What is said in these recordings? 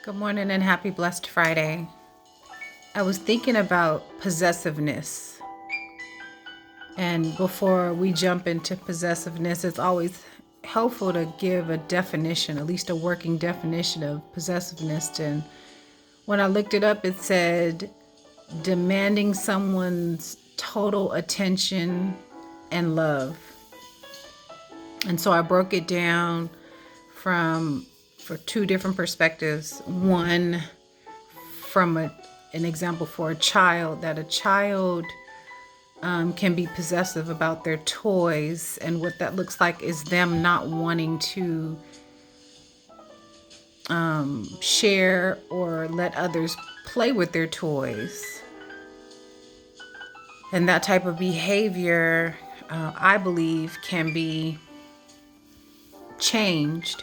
Good morning and happy blessed Friday. I was thinking about possessiveness. And before we jump into possessiveness, it's always helpful to give a definition, at least a working definition of possessiveness. And when I looked it up, it said demanding someone's total attention and love. And so I broke it down for two different perspectives. One, from an example for a child, that a child can be possessive about their toys, and what that looks like is them not wanting to share or let others play with their toys. And that type of behavior, I believe, can be changed.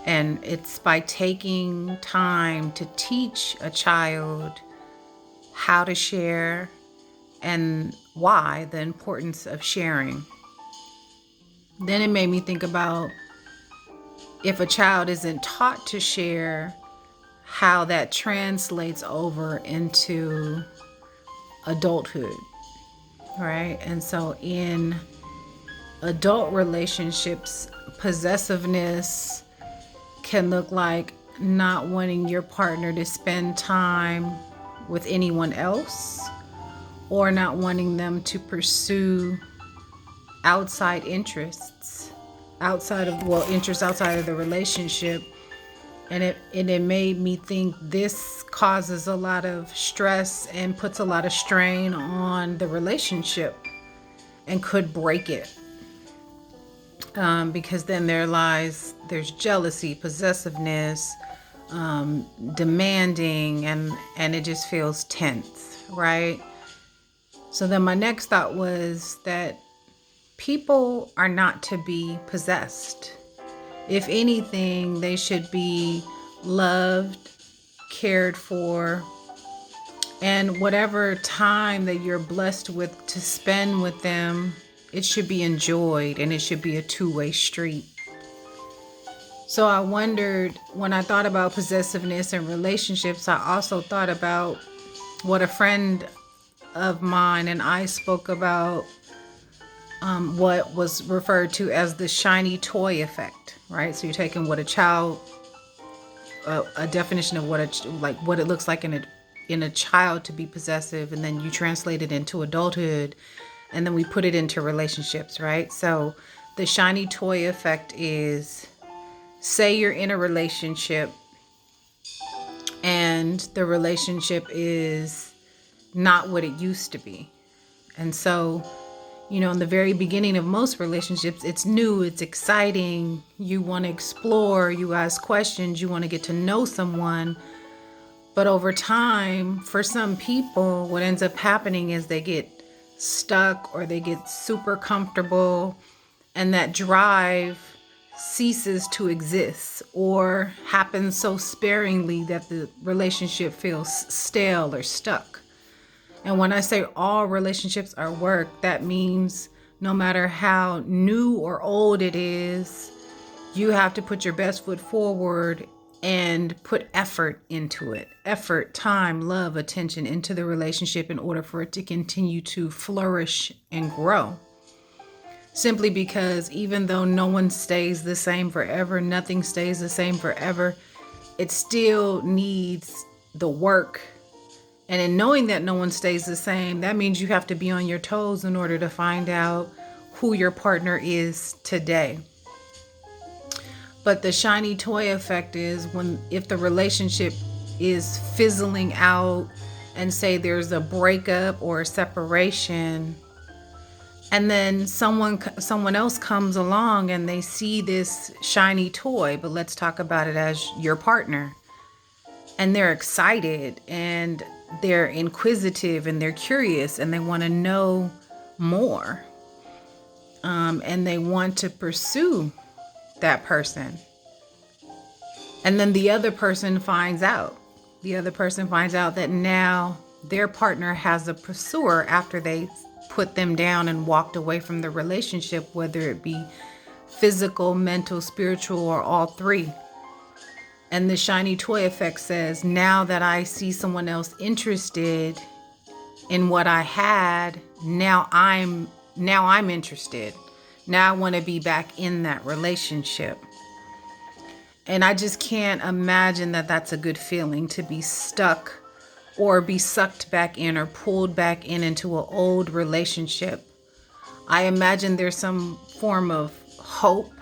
And it's by taking time to teach a child how to share and why, the importance of sharing. Then it made me think about if a child isn't taught to share, how that translates over into adulthood, right? And so in adult relationships, possessiveness can look like not wanting your partner to spend time with anyone else, or not wanting them to pursue outside interests, interests outside of the relationship. And it made me think this causes a lot of stress and puts a lot of strain on the relationship and could break it. Because then there's jealousy, possessiveness, demanding, and it just feels tense, right? So then my next thought was that people are not to be possessed. If anything, they should be loved, cared for, and whatever time that you're blessed with to spend with them, it should be enjoyed, and it should be a two-way street. So I wondered, when I thought about possessiveness in relationships, I also thought about what a friend of mine and I spoke about, what was referred to as the shiny toy effect, right? So you're taking what a child, a definition of what it looks like in a child to be possessive, and then you translate it into adulthood, and then we put it into relationships, right? So the shiny toy effect is, say you're in a relationship and the relationship is not what it used to be. And so, in the very beginning of most relationships, it's new, it's exciting, you want to explore, you ask questions, you want to get to know someone. But over time, for some people, what ends up happening is they get stuck or they get super comfortable, and that drive ceases to exist or happens so sparingly that the relationship feels stale or stuck. And when I say all relationships are work, that means no matter how new or old it is, you have to put your best foot forward and put effort into it. Effort, time, love, attention into the relationship in order for it to continue to flourish and grow. Simply because even though no one stays the same forever, nothing stays the same forever, it still needs the work. And in knowing that no one stays the same, that means you have to be on your toes in order to find out who your partner is today. But the shiny toy effect is if the relationship is fizzling out, and say there's a breakup or a separation, and then someone else comes along and they see this shiny toy, but let's talk about it as your partner, and they're excited and they're inquisitive and they're curious and they want to know more, and they want to pursue that person. And then the other person finds out that now their partner has a pursuer after they put them down and walked away from the relationship, whether it be physical, mental, spiritual, or all three. And the shiny toy effect says, now that I see someone else interested in what I had, now I'm interested. Now I want to be back in that relationship. And I just can't imagine that that's a good feeling, to be stuck or be sucked back in or pulled back into an old relationship. I imagine there's some form of hope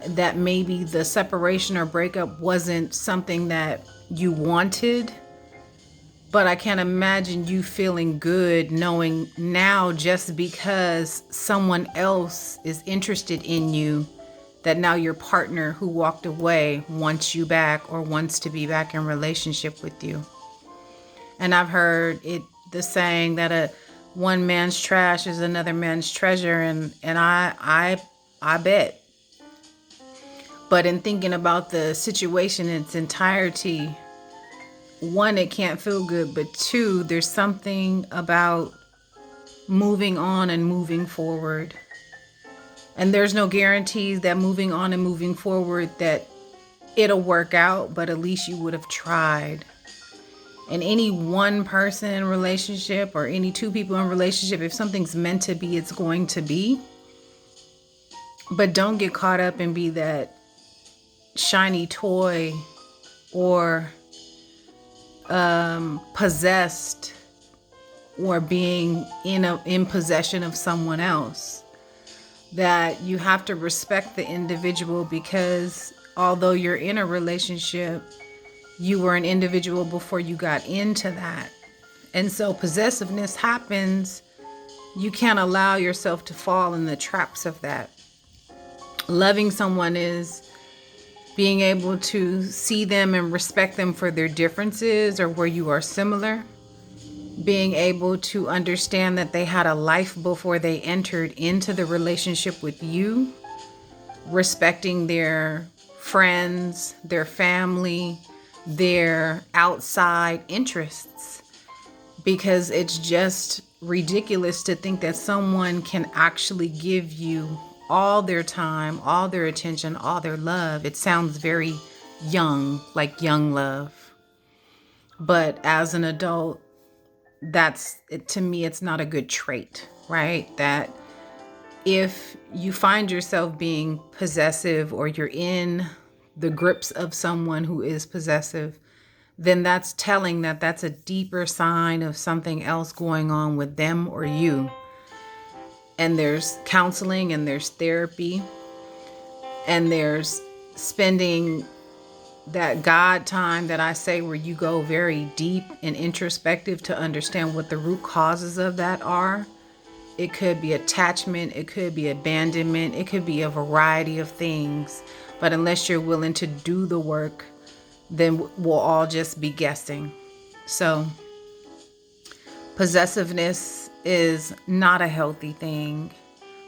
that maybe the separation or breakup wasn't something that you wanted. But I can't imagine you feeling good knowing now, just because someone else is interested in you, that now your partner who walked away wants you back or wants to be back in relationship with you. And I've heard the saying that one man's trash is another man's treasure, and I bet. But in thinking about the situation in its entirety, one, it can't feel good, but two, there's something about moving on and moving forward. And there's no guarantees that moving on and moving forward that it'll work out, but at least you would have tried. And any one person in relationship or any two people in relationship, if something's meant to be, it's going to be. But don't get caught up and be that shiny toy or possessed or being in possession of someone else. That you have to respect the individual, because although you're in a relationship, you were an individual before you got into that. And so possessiveness happens. You can't allow yourself to fall in the traps of that. Loving someone is being able to see them and respect them for their differences or where you are similar. Being able to understand that they had a life before they entered into the relationship with you. Respecting their friends, their family, their outside interests. Because it's just ridiculous to think that someone can actually give you all their time, all their attention, all their love. It sounds very young, like young love. But as an adult, to me, it's not a good trait, right? That if you find yourself being possessive or you're in the grips of someone who is possessive, then that's telling that that's a deeper sign of something else going on with them or you. And there's counseling and there's therapy and there's spending that God time that I say, where you go very deep and introspective to understand what the root causes of that are. It could be attachment, it could be abandonment, it could be a variety of things. But unless you're willing to do the work, then we'll all just be guessing. So possessiveness is not a healthy thing,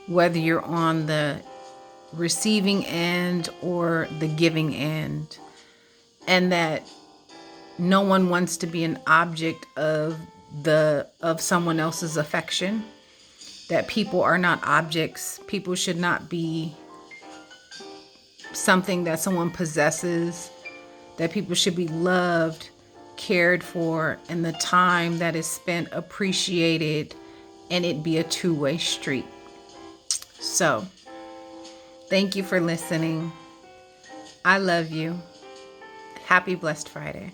whether you're on the receiving end or the giving end. And that no one wants to be an object of someone else's affection. That people are not objects. People should not be something that someone possesses. That people should be loved, cared for, and the time that is spent appreciated, and it be a two-way street. So, thank you for listening. I love you. Happy Blessed Friday.